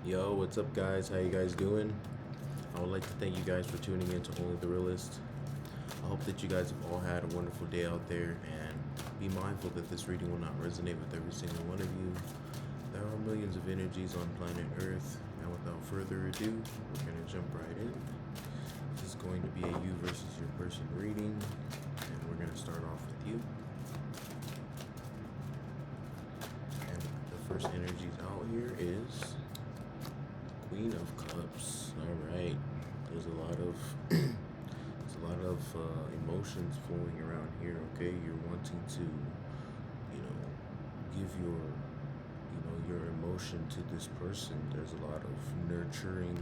Yo, what's up guys? How you guys doing? I would like to thank you guys for tuning in to Only the Realist. I hope that you guys have all had a wonderful day out there, and be mindful that this reading will not resonate with every single one of you. There are millions of energies on planet Earth, and without further ado, we're going to jump right in. This is going to be a you versus your person reading, and we're going to start off with you. And the first energies out here is Queen of Cups. All right, there's a lot of emotions flowing around here. Okay, you're wanting to, give your emotion to this person. There's a lot of nurturing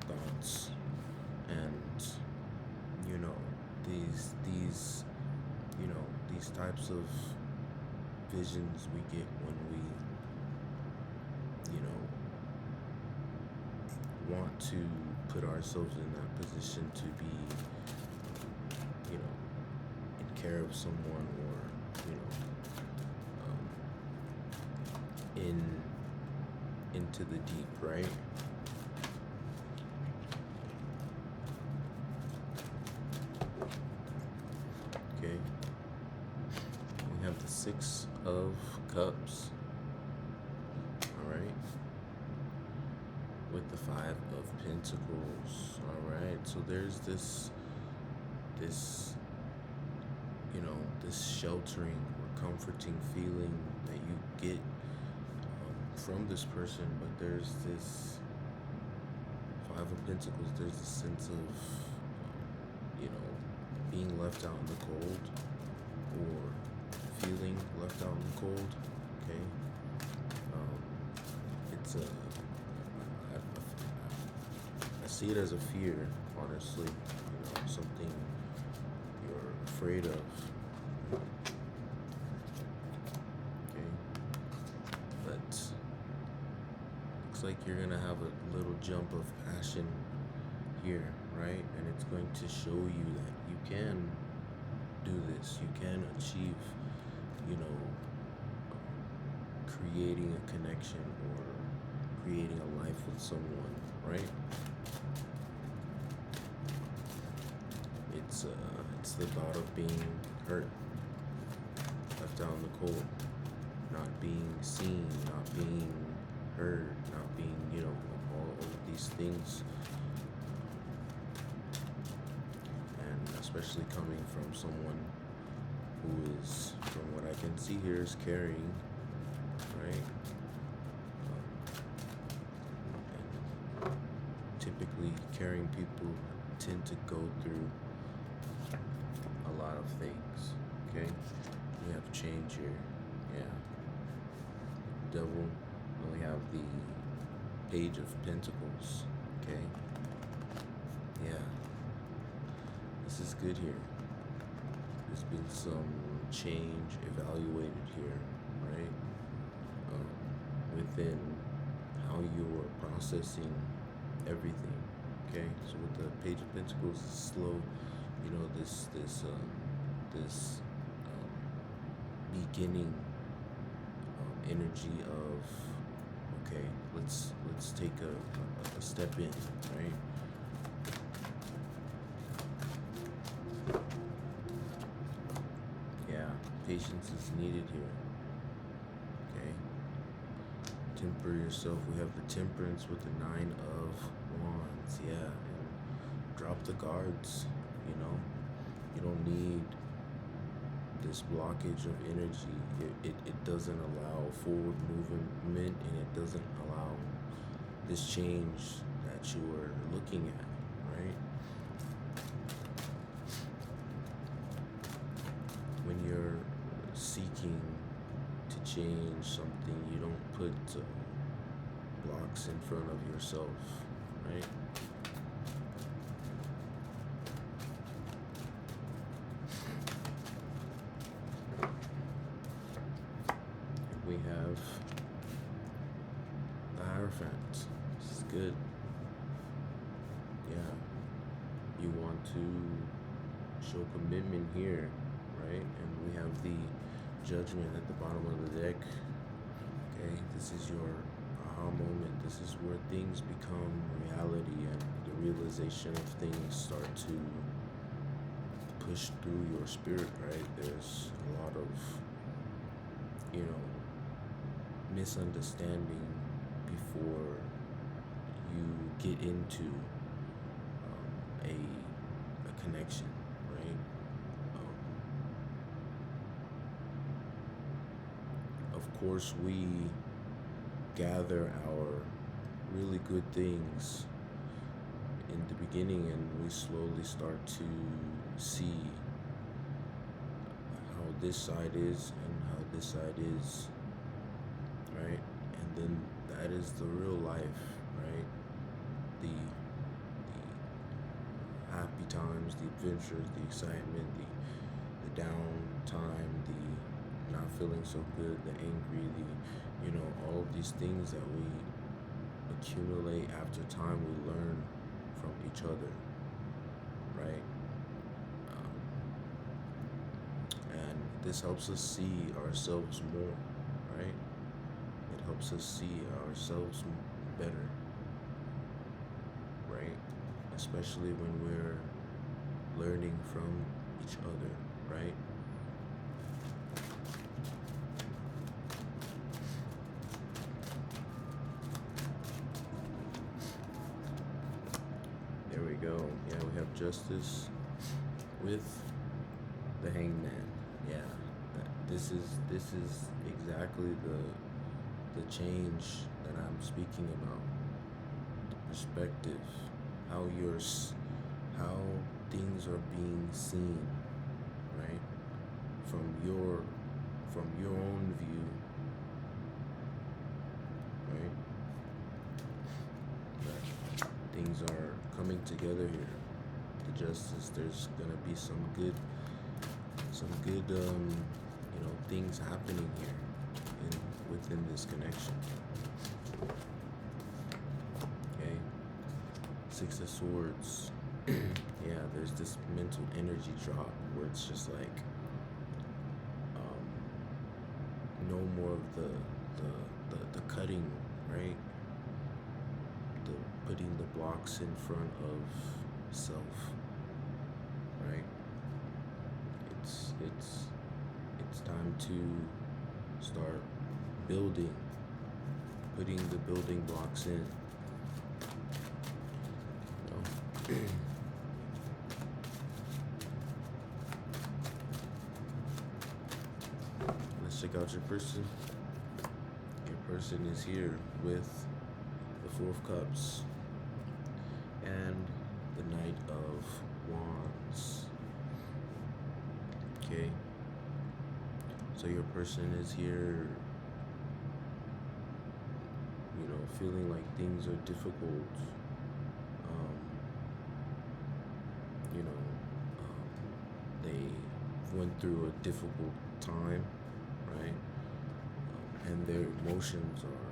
thoughts, and these types of visions we get when we want to put ourselves in that position to be, in care of someone, or, into the deep, right? Okay. We have the Six of Cups. All right. With the Five of Pentacles. All right, so there's this sheltering or comforting feeling that you get from this person, but there's this Five of Pentacles. There's a sense of being left out in the cold, or feeling left out in the cold. Okay, it's a I see it as a fear, honestly. Something you're afraid of. Okay, but looks like you're gonna have a little jump of passion here, right? And it's going to show you that you can do this. You can achieve, creating a connection or creating a life with someone, right? It's the thought of being hurt, left out in the cold, not being seen, not being heard, not being, all of these things. And especially coming from someone who is, from what I can see here, is caring, right? And typically caring people tend to go through a lot of things. Okay, we have change here. Yeah, Devil. And we have the Page of Pentacles. Okay, yeah, this is good here. There's been some change evaluated here, right? Within how you're processing everything. Okay, so with the Page of Pentacles, it's slow, this beginning energy of, okay, let's take a step in, right? Yeah, patience is needed here. Okay, temper yourself. We have the Temperance with the Nine of Wands. Yeah, and drop the guards. You don't need this blockage of energy. It doesn't allow forward movement, and it doesn't allow this change that you are looking at, right? When you're seeking to change something, you don't put blocks in front of yourself, right? We have the Hierophant. This is good. Yeah. You want to show commitment here, right? And we have the Judgment at the bottom of the deck. Okay, this is your aha moment. this is where things become reality and the realization of things start to push through your spirit, right? There's a lot of, misunderstanding before you get into a connection, right? Of course, we gather our really good things in the beginning, and we slowly start to see how this side is and how this side is, right? And then that is the real life, right? The happy times, the adventures, the excitement, the downtime, the not feeling so good, the angry, all of these things that we accumulate after time, we learn from each other, right? And this helps us see ourselves more, right? It helps us see ourselves better, right? Especially when we're learning from each other, right? There we go. Yeah, we have Justice with the Hangman. Yeah, this is exactly the change that I'm speaking about. The perspective, how things are being seen, right? From your own view, right? But things are coming together here. The Justice, there's gonna be some good things happening here within this connection. Okay, Six of Swords. Yeah, there's this mental energy drop where it's just like no more of the cutting, right? The putting the blocks in front of self, right? It's time to start building, putting the building blocks in. Let's check out your person. Your person is here with the Four of Cups and the Knight of Wands. Okay, so your person is here, feeling like things are difficult. They went through a difficult time, right? And their emotions are,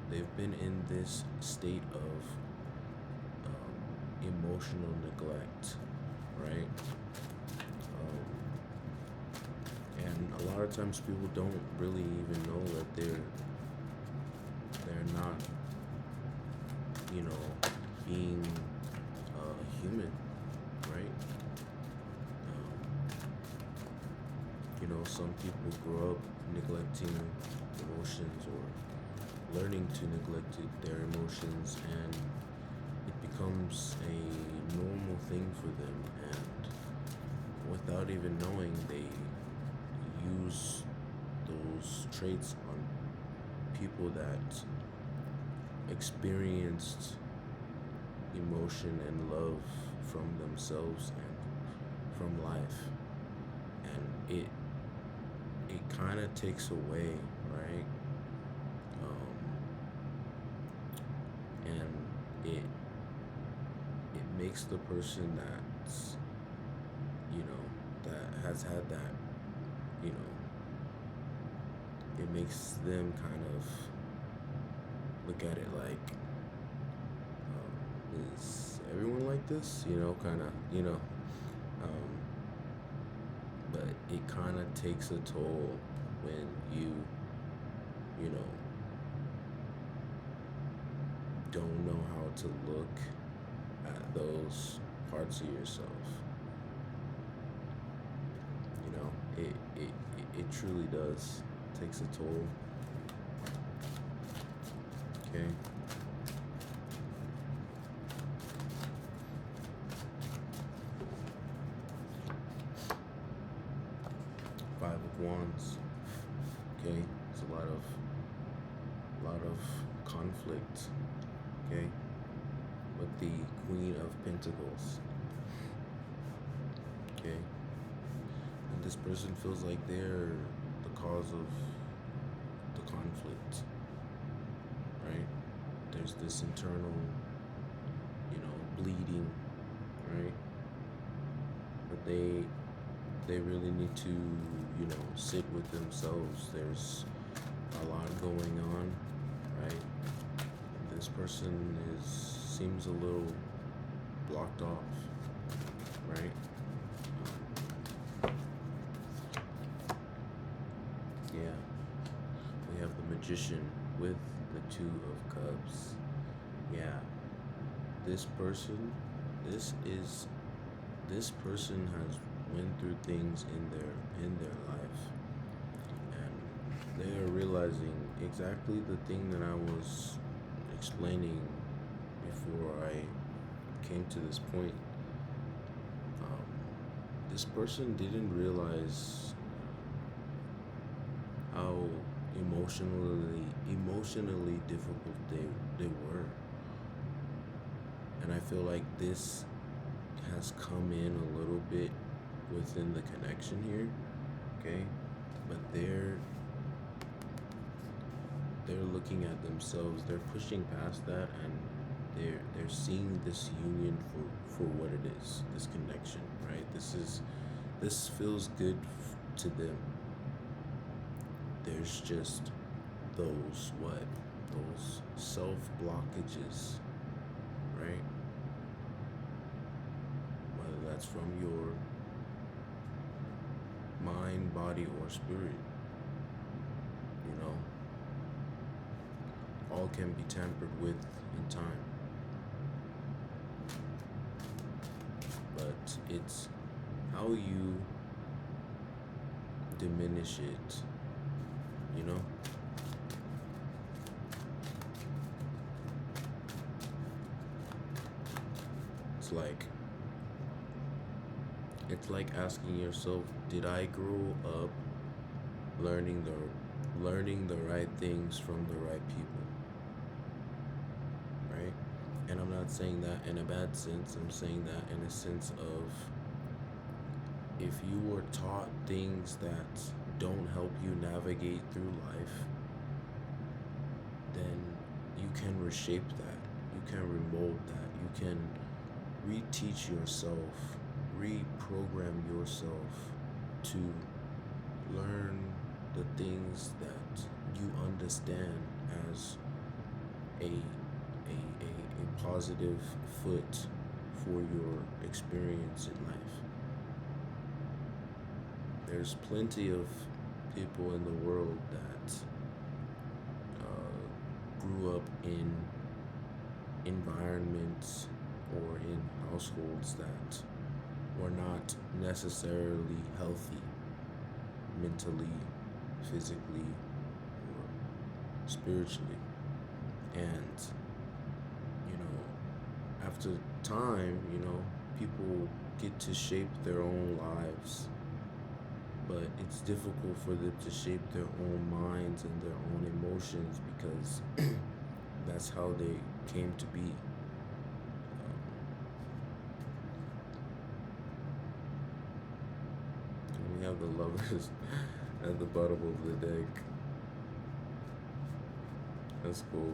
they've been in this state of emotional neglect, right? And a lot of times people don't really even know that they're not, being human, right? Some people grow up neglecting emotions or learning to neglect their emotions, and it becomes a normal thing for them, and without even knowing, they use those traits on people that experienced emotion and love from themselves and from life, and it kind of takes away, right? And it makes the person that's that has had that, it makes them kind of look at it like, is everyone like this? But it kind of takes a toll when you you know, don't know how to look at those parts of yourself. You know, it truly does. It takes a toll. Okay. Five of Wands. Okay, it's a lot of conflict. Okay, with the Queen of Pentacles. Okay, and this person feels like they're the cause of the conflict. Right? There's this internal, you know, bleeding. Right? But they really need to, you know, sit with themselves. There's a lot going on, right? This person seems a little blocked off, right? Yeah, we have the Magician with the Two of Cups. Yeah, this person has went through things in their life, and they are realizing exactly the thing that I was explaining before I came to this point. This person didn't realize how emotionally difficult they were, and I feel like this has come in a little bit within the connection here, okay? But they're looking at themselves, they're pushing past that, and they're seeing this union for what it is, this connection, right? This feels good to them. There's just those self blockages, right? Whether that's from your mind, body, or spirit, you know, all can be tampered with in time. But it's how you diminish it, you know? It's like asking yourself, did I grow up learning the right things from the right people? Right? And I'm not saying that in a bad sense. I'm saying that in a sense of, if you were taught things that don't help you navigate through life, then you can reshape that. You can remold that. You can reteach yourself, reprogram yourself to learn the things that you understand as a positive foot for your experience in life. There's plenty of people in the world that grew up in environments or in households that were not necessarily healthy mentally, physically, or spiritually. And, you know, after time, you know, people get to shape their own lives, but it's difficult for them to shape their own minds and their own emotions because that's how they came to be. And we have the Lovers at the bottom of the deck. That's cool.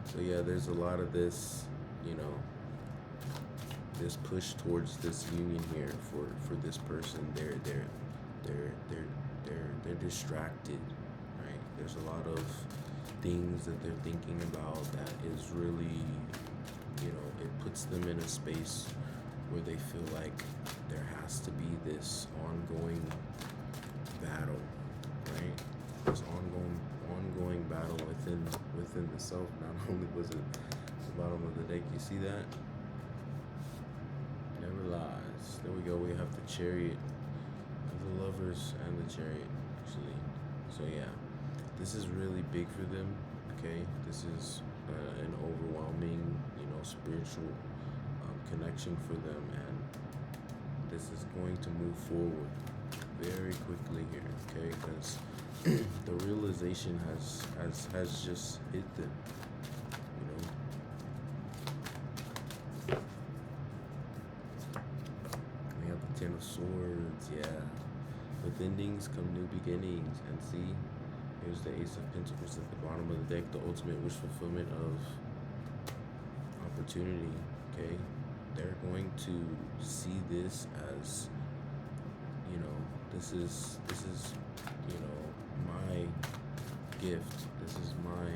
So yeah, there's a lot of this, you know, this push towards this union here for this person. They're distracted, right? There's a lot of things that they're thinking about that is really, you know, it puts them in a space where they feel like there has to be this ongoing battle, right? This ongoing battle within the self. Not only was it the bottom of the deck, you see that? Never lies. There we go. We have the Chariot, the Lovers, and the Chariot, actually. So yeah, this is really big for them. Okay, this is an overwhelming, spiritual connection for them, and this is going to move forward very quickly here. Okay, because the realization has just hit them. We have the Ten of Swords. Yeah, with endings come new beginnings, and see. Here's the Ace of Pentacles at the bottom of the deck, the ultimate wish fulfillment of opportunity, okay? They're going to see this as, this is my gift. This is my,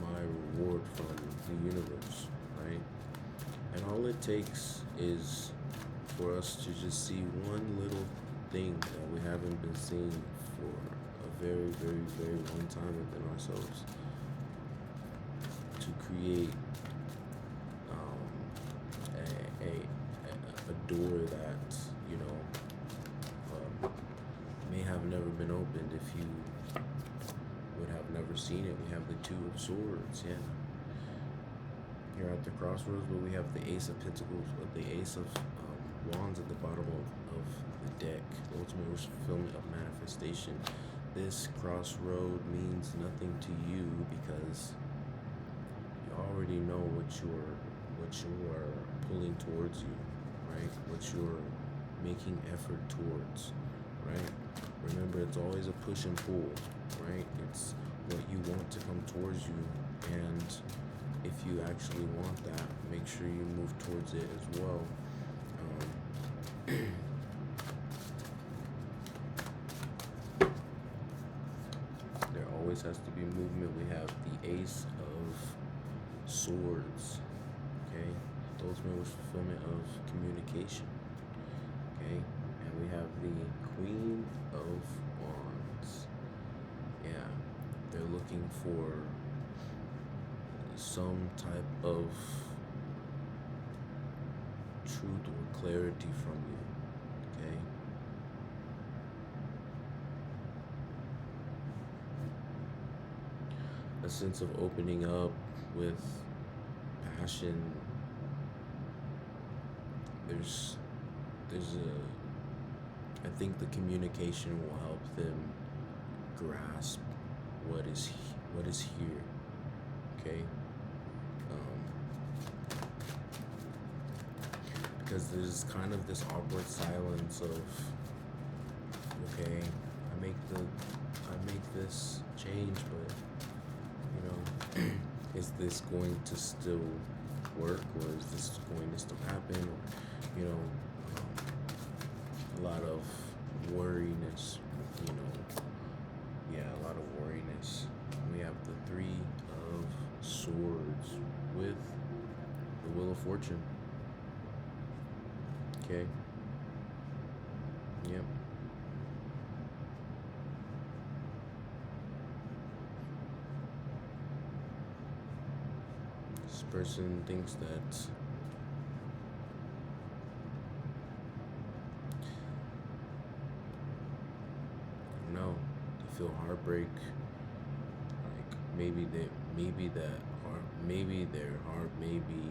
my reward from the universe, right? And all it takes is for us to just see one little thing that we haven't been seeing for a very, very, very long time within ourselves, to create a door that may have never been opened if you would have never seen it. We have the Two of Swords, yeah. Here at the crossroads, but we have the Ace of Pentacles, the Ace of Wands at the bottom of the deck, the ultimate wish fulfillment of manifestation. This crossroad means nothing to you because you already know what you're pulling towards you, right? What you're making effort towards, right? Remember, it's always a push and pull, right? It's what you want to come towards you, and if you actually want that, make sure you move towards it as well. There always has to be movement. We have the Ace of Swords, okay? The ultimate wish fulfillment of communication, okay? And we have the Queen of Wands. Yeah, they're looking for some type of truth or clarity from you, okay? A sense of opening up with passion. I think the communication will help them grasp what is here, okay? Because there's kind of this awkward silence of, okay, I make this change, but is this going to still work, or is this going to still happen? Or, a lot of worriness, a lot of worriness. We have the Three of Swords with the Wheel of Fortune. Okay. Yep. This person thinks that they feel heartbreak. Like maybe their heart may be,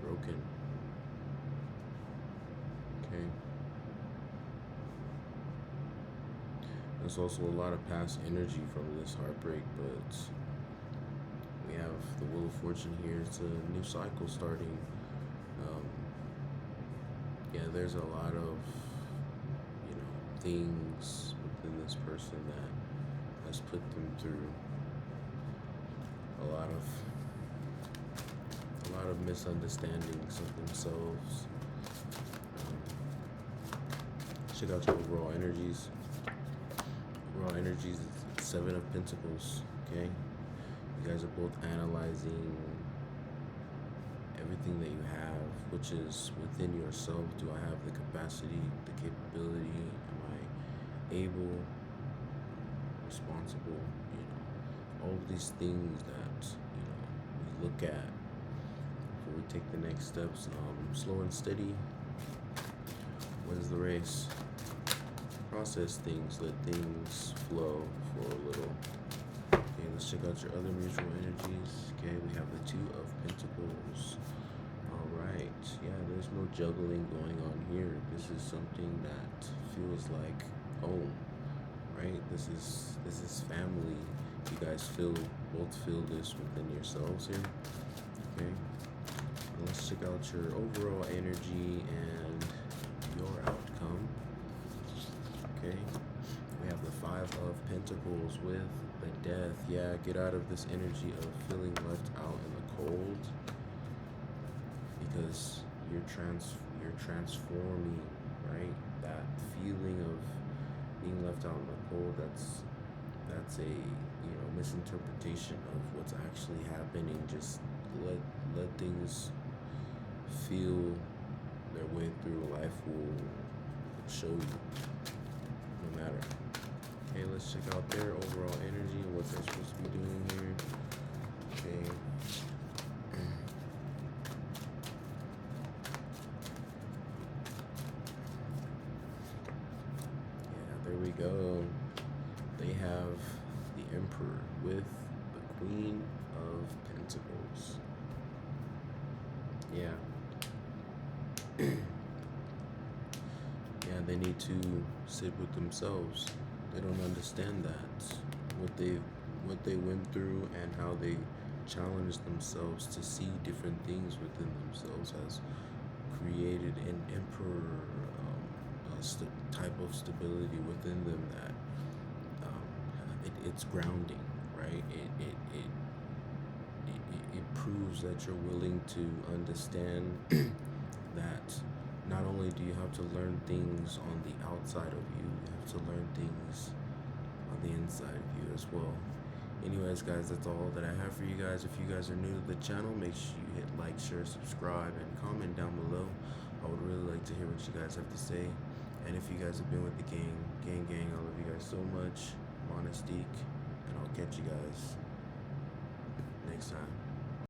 broken. Okay. There's also a lot of past energy from this heartbreak, but we have the Wheel of Fortune here. It's a new cycle starting. There's a lot of, things within this person that has put them through a lot of misunderstandings of themselves. Check out your overall energies. Overall energies is 7 of Pentacles, okay? You guys are both analyzing everything that you have, which is within yourself. Do I have the capacity, the capability? Am I able, responsible? All of these things that, we look at before we take the next steps. Slow and steady wins the race. Process things, let things flow for a little. Okay, let's check out your other mutual energies. Okay, we have the Two of Pentacles. Alright, yeah, there's no juggling going on here. This is something that feels like home, right? This is family. You guys both feel this within yourselves here. Okay. Let's check out your overall energy and your outcome. Okay. We have the Five of Pentacles with the Death. Yeah, get out of this energy of feeling left out in the cold, because you're transforming, right? That feeling of being left out in the cold, that's a misinterpretation of what's actually happening. Just let things feel their way through. Life will show you, no matter. Okay, let's check out their overall energy and what they're supposed to be doing here. Okay. Yeah, there we go. They have the Emperor with the Queen of Pentacles. Yeah. Yeah, they need to sit with themselves. They don't understand that. What they went through and how they challenged themselves to see different things within themselves has created an emperor, type of stability within them that it's grounding, right? It proves that you're willing to understand that not only do you have to learn things on the outside of you, you have to learn things on the inside of you as well. Anyways, guys, that's all that I have for you guys. If you guys are new to the channel, make sure you hit like, share, subscribe, and comment down below. I would really like to hear what you guys have to say. And if you guys have been with the gang, I love you guys so much. Monistique, and I'll catch you guys next time.